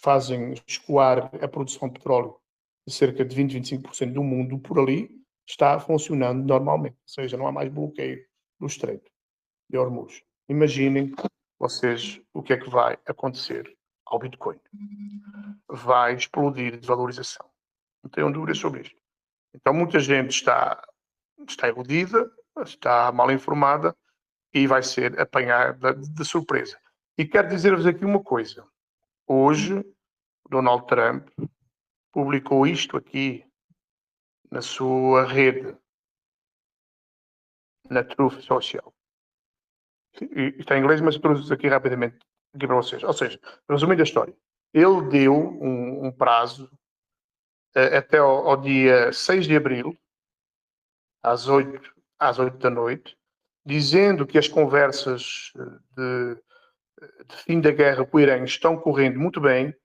fazem escoar a produção de petróleo de cerca de 20-25% do mundo por ali está funcionando normalmente, ou seja, não há mais bloqueio do Estreito de Hormuz. Imaginem vocês o que é que vai acontecer ao Bitcoin. Vai explodir de valorização. Não tenham dúvidas sobre isto. Então muita gente está iludida, está mal informada e vai ser apanhada de surpresa. E quero dizer-vos aqui uma coisa. Hoje, Donald Trump publicou isto aqui na sua rede, na Truth Social. Está em inglês, mas eu trouxe aqui rapidamente aqui para vocês. Ou seja, resumindo a história, ele deu um prazo até ao dia 6 de abril, às 8 da noite, dizendo que as conversas de fim da guerra com o Irã estão correndo muito bem,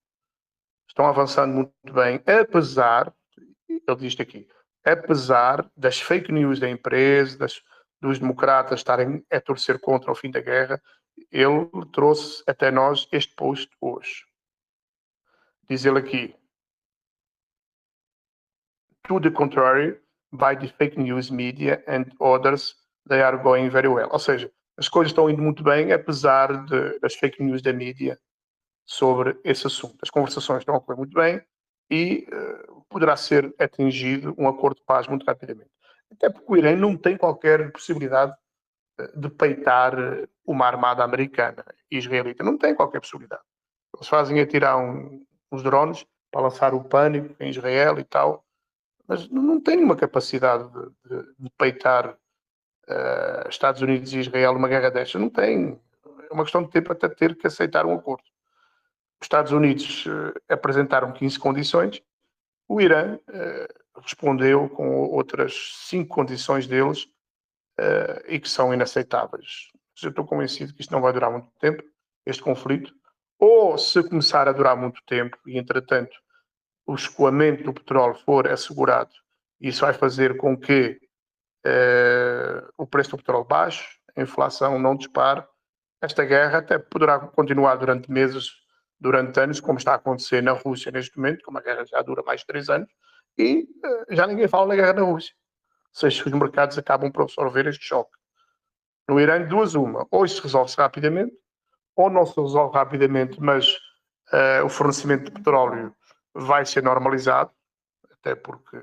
estão avançando muito bem, apesar, ele diz isto aqui, apesar das fake news da empresa, dos democratas estarem a torcer contra o fim da guerra, ele trouxe até nós este post hoje. Diz ele aqui, to the contrary, by the fake news media and others, they are going very well. Ou seja, as coisas estão indo muito bem, apesar das fake news da mídia sobre esse assunto. As conversações estão a correr muito bem e poderá ser atingido um acordo de paz muito rapidamente. Até porque o Irã não tem qualquer possibilidade de peitar uma armada americana e israelita. Não tem qualquer possibilidade. Eles fazem atirar uns drones para lançar o pânico em Israel e tal, mas não tem uma capacidade de peitar Estados Unidos e Israel numa guerra desta. Não tem. É uma questão de tempo até ter que aceitar um acordo. Os Estados Unidos apresentaram 15 condições, o Irã respondeu com outras 5 condições deles e que são inaceitáveis. Mas eu estou convencido que isto não vai durar muito tempo, este conflito, ou se começar a durar muito tempo e, entretanto, o escoamento do petróleo for assegurado, isso vai fazer com que o preço do petróleo baixe, a inflação não dispare. Esta guerra até poderá continuar durante meses, durante anos, como está a acontecer na Rússia neste momento, como a guerra já dura mais de 3 anos, e já ninguém fala na guerra na Rússia. Ou seja, os mercados acabam por absorver este choque. No Irã, duas uma. Ou isto resolve-se rapidamente, ou não se resolve rapidamente, mas o fornecimento de petróleo vai ser normalizado, até porque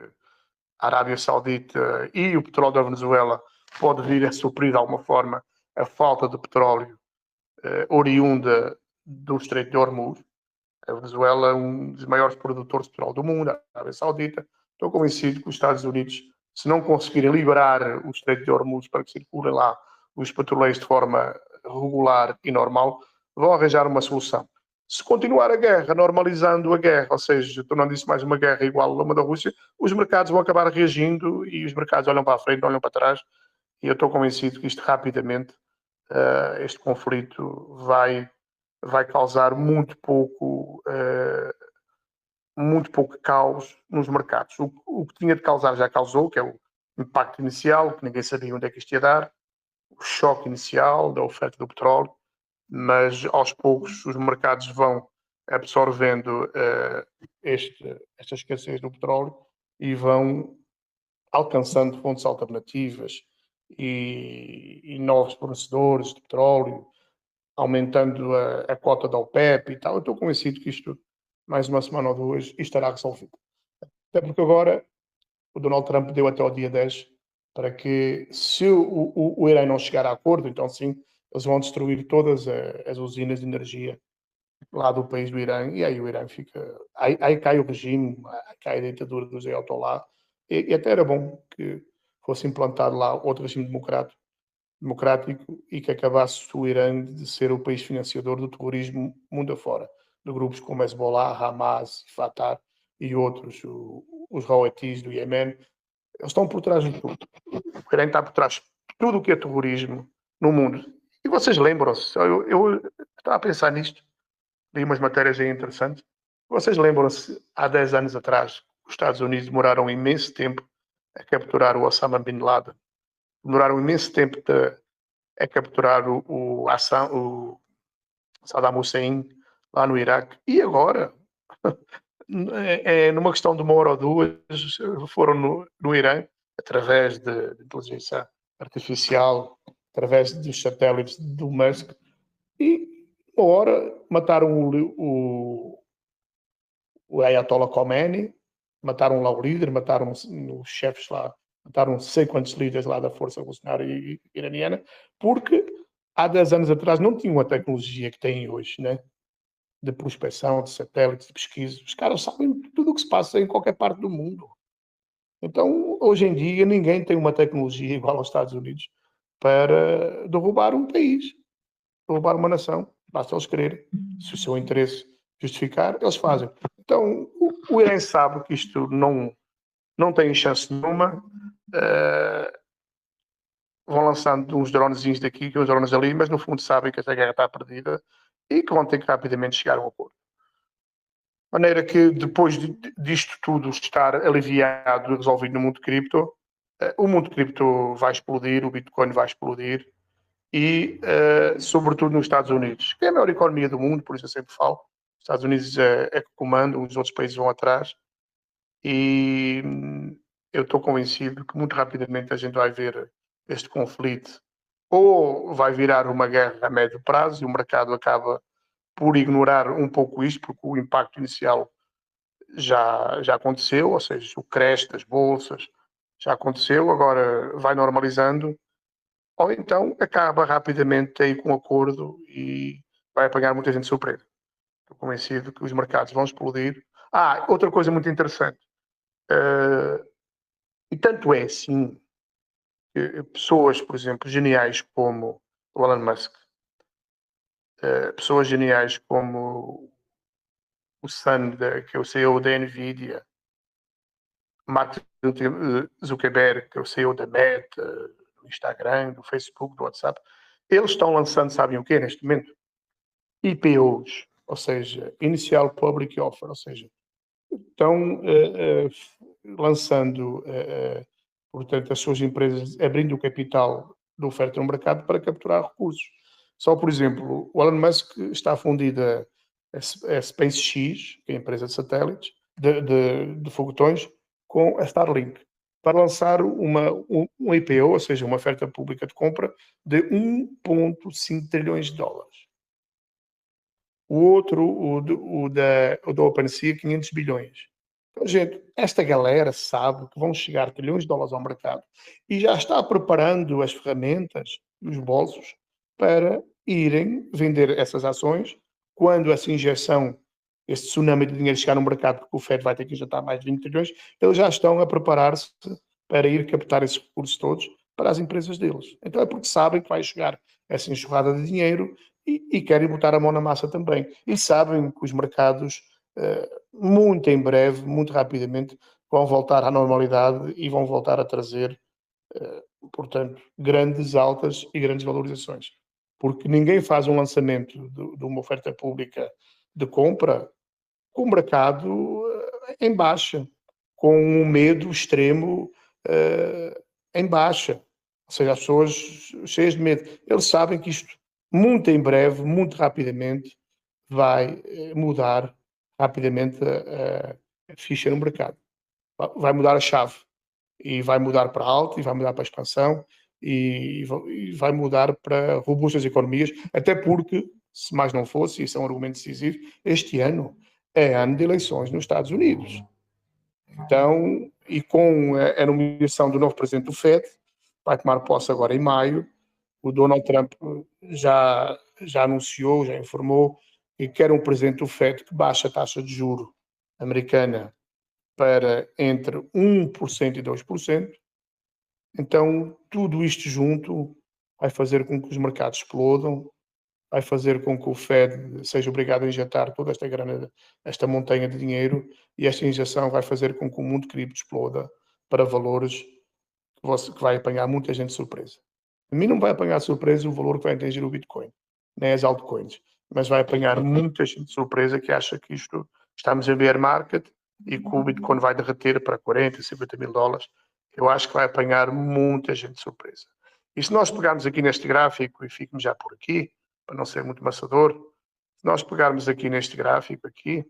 a Arábia Saudita e o petróleo da Venezuela pode vir a suprir de alguma forma a falta de petróleo oriunda do Estreito de Hormuz. A Venezuela é um dos maiores produtores de petróleo do mundo, a Arábia Saudita. Estou convencido que os Estados Unidos, se não conseguirem liberar o Estreito de Hormuz para que circulem lá os petroleiros de forma regular e normal, vão arranjar uma solução. Se continuar a guerra, normalizando a guerra, ou seja, tornando isso mais uma guerra igual a uma da Rússia, os mercados vão acabar reagindo e os mercados olham para a frente, não olham para trás. E eu estou convencido que isto rapidamente, este conflito vai causar muito pouco caos nos mercados. O que tinha de causar já causou, que é o impacto inicial, que ninguém sabia onde é que isto ia dar, o choque inicial da oferta do petróleo, mas aos poucos os mercados vão absorvendo esta escassez do petróleo e vão alcançando fontes alternativas e novos fornecedores de petróleo, aumentando a cota da OPEP e tal. Eu estou convencido que isto, mais uma semana ou duas, estará resolvido. Até porque agora o Donald Trump deu até ao dia 10 para que, se o Irã não chegar a acordo, então sim, eles vão destruir todas as usinas de energia lá do país do Irã, e aí o Irã fica... Aí cai o regime, aí cai a ditadura dos Ayatollah, e até era bom que fosse implantado lá outro regime democrático e que acabasse o Irã de ser o país financiador do terrorismo mundo afora, de grupos como Hezbollah, Hamas, Fatah e outros, os Houthis do Iêmen. Eles estão por trás de tudo. O Irã está por trás de tudo o que é terrorismo no mundo. E vocês lembram-se, eu estava a pensar nisto, li umas matérias aí interessantes. Vocês lembram-se, há 10 anos atrás, os Estados Unidos demoraram imenso tempo a capturar o Osama Bin Laden. Demoraram imenso tempo a capturar o Saddam Hussein lá no Iraque. E agora, numa questão de uma hora ou duas, foram no Irã, através de inteligência artificial, através dos satélites do Musk, e uma hora mataram o Ayatollah Khomeini, mataram lá o líder, mataram os chefes lá, mataram não sei quantos líderes lá da força revolucionária iraniana, porque há 10 anos atrás não tinham a tecnologia que têm hoje, né? De prospecção, de satélites, de pesquisa. Os caras sabem tudo o que se passa em qualquer parte do mundo. Então, hoje em dia, ninguém tem uma tecnologia igual aos Estados Unidos para derrubar um país, derrubar uma nação. Basta eles quererem. Se o seu interesse justificar, eles fazem. Então, o Irã sabe que isto não tem chance nenhuma. Vão lançando uns dronezinhos daqui e uns drones ali, mas no fundo sabem que esta guerra está perdida e que vão ter que rapidamente chegar a um acordo. De maneira que depois disto tudo estar aliviado e resolvido no mundo cripto, o mundo cripto vai explodir, o Bitcoin vai explodir e, sobretudo nos Estados Unidos, que é a maior economia do mundo, por isso eu sempre falo. Os Estados Unidos é que comandam, os outros países vão atrás e eu estou convencido que muito rapidamente a gente vai ver este conflito ou vai virar uma guerra a médio prazo e o mercado acaba por ignorar um pouco isto, porque o impacto inicial já aconteceu, ou seja, o crash das bolsas já aconteceu, agora vai normalizando, ou então acaba rapidamente aí com um acordo e vai apanhar muita gente de surpresa. Estou convencido que os mercados vão explodir. Outra coisa muito interessante, e tanto é assim, que pessoas, por exemplo, geniais como o Elon Musk, pessoas geniais como o Sundar, que é o CEO da Nvidia, Mark Zuckerberg, que é o CEO da Meta, do Instagram, do Facebook, do WhatsApp, eles estão lançando, sabem o quê, neste momento? IPOs, ou seja, Initial Public Offer, ou seja, estão lançando, portanto, as suas empresas, abrindo o capital de oferta no mercado para capturar recursos. Só, por exemplo, o Elon Musk está fundido a SpaceX, que é a empresa de satélites, de foguetões, com a Starlink, para lançar um IPO, ou seja, uma oferta pública de compra, de 1,5 trilhões de dólares. O outro, o da OpenSea, 500 bilhões. Então, gente, esta galera sabe que vão chegar trilhões de dólares ao mercado e já está preparando as ferramentas e os bolsos para irem vender essas ações quando essa injeção, este tsunami de dinheiro chegar no mercado, porque o FED vai ter que injetar mais de 20 trilhões, eles já estão a preparar-se para ir captar esses recursos todos para as empresas deles. Então é porque sabem que vai chegar essa enxurrada de dinheiro e querem botar a mão na massa também. E sabem que os mercados, muito em breve, muito rapidamente, vão voltar à normalidade e vão voltar a trazer, portanto, grandes altas e grandes valorizações. Porque ninguém faz um lançamento de uma oferta pública de compra com o mercado em baixa, com um medo extremo em baixa. Ou seja, as pessoas cheias de medo. Eles sabem que isto, muito em breve, muito rapidamente, vai mudar rapidamente a ficha no mercado. Vai mudar a chave e vai mudar para alta e vai mudar para a expansão e vai mudar para robustas economias, até porque, se mais não fosse, isso é um argumento decisivo, este ano é ano de eleições nos Estados Unidos. Então, e com a nomeação do novo presidente do FED, vai tomar posse agora em maio, o Donald Trump já anunciou, já informou que quer um presidente do FED que baixe a taxa de juro americana para entre 1% e 2%. Então, tudo isto junto vai fazer com que os mercados explodam, vai fazer com que o FED seja obrigado a injetar toda esta grana, esta montanha de dinheiro, e esta injeção vai fazer com que o mundo cripto exploda para valores que vai apanhar muita gente de surpresa. A mim não vai apanhar de surpresa o valor que vai atingir o Bitcoin, nem as altcoins, mas vai apanhar muita gente de surpresa que acha que isto estamos em bear market e que o Bitcoin vai derreter para 40, 50 mil dólares. Eu acho que vai apanhar muita gente de surpresa. E se nós pegarmos aqui neste gráfico, e fico já por aqui, para não ser muito maçador, se nós pegarmos aqui neste gráfico aqui,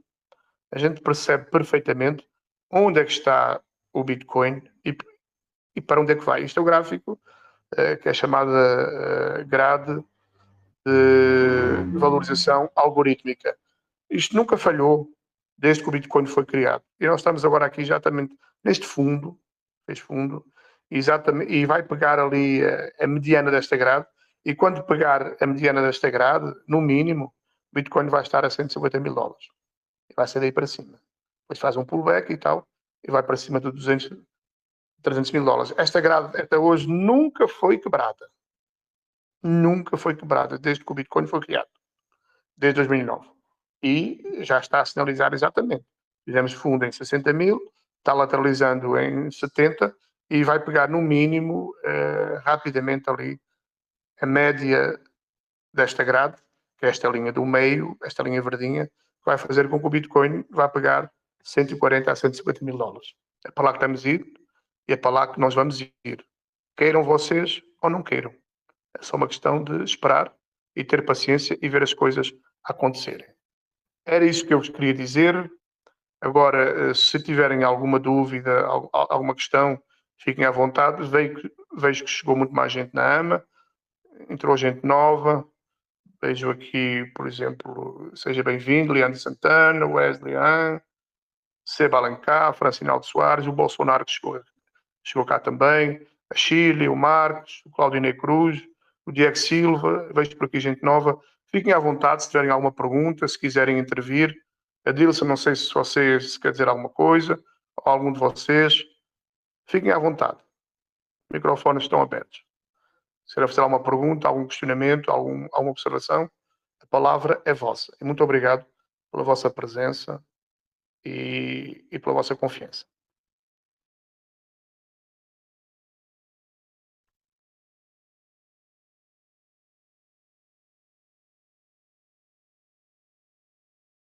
a gente percebe perfeitamente onde é que está o Bitcoin e para onde é que vai. Isto é o gráfico que é chamada grade de valorização algorítmica. Isto nunca falhou desde que o Bitcoin foi criado. E nós estamos agora aqui exatamente neste fundo, exatamente, e vai pegar ali a mediana desta grade, e quando pegar a mediana desta grade, no mínimo, o Bitcoin vai estar a 150 mil dólares. E vai ser daí para cima. Depois faz um pullback e tal, e vai para cima de 200, 300 mil dólares. Esta grade até hoje nunca foi quebrada. Nunca foi quebrada, desde que o Bitcoin foi criado. Desde 2009. E já está a sinalizar exatamente. Fizemos fundo em 60 mil, está lateralizando em 70 e vai pegar no mínimo, rapidamente ali, a média desta grade, que é esta linha do meio, esta linha verdinha, que vai fazer com que o Bitcoin vá pegar 140 a 150 mil dólares. É para lá que estamos a ir e é para lá que nós vamos ir. Queiram vocês ou não queiram. É só uma questão de esperar e ter paciência e ver as coisas acontecerem. Era isso que eu vos queria dizer. Agora, se tiverem alguma dúvida, alguma questão, fiquem à vontade. Vejo que chegou muito mais gente na AMA, entrou gente nova. Vejo aqui, por exemplo, seja bem-vindo, Leandro Santana, Wesley An, Seba Alencar, Francinaldo Soares, o Bolsonaro que chegou cá também, a Chile, o Marcos, o Claudinei Cruz, o Diego Silva, vejo por aqui gente nova. Fiquem à vontade se tiverem alguma pergunta, se quiserem intervir. A Dilson, não sei se vocês quer dizer alguma coisa, ou algum de vocês. Fiquem à vontade. Os microfones estão abertos. Se querem fazer alguma pergunta, algum questionamento, alguma observação, a palavra é vossa. E muito obrigado pela vossa presença e pela vossa confiança.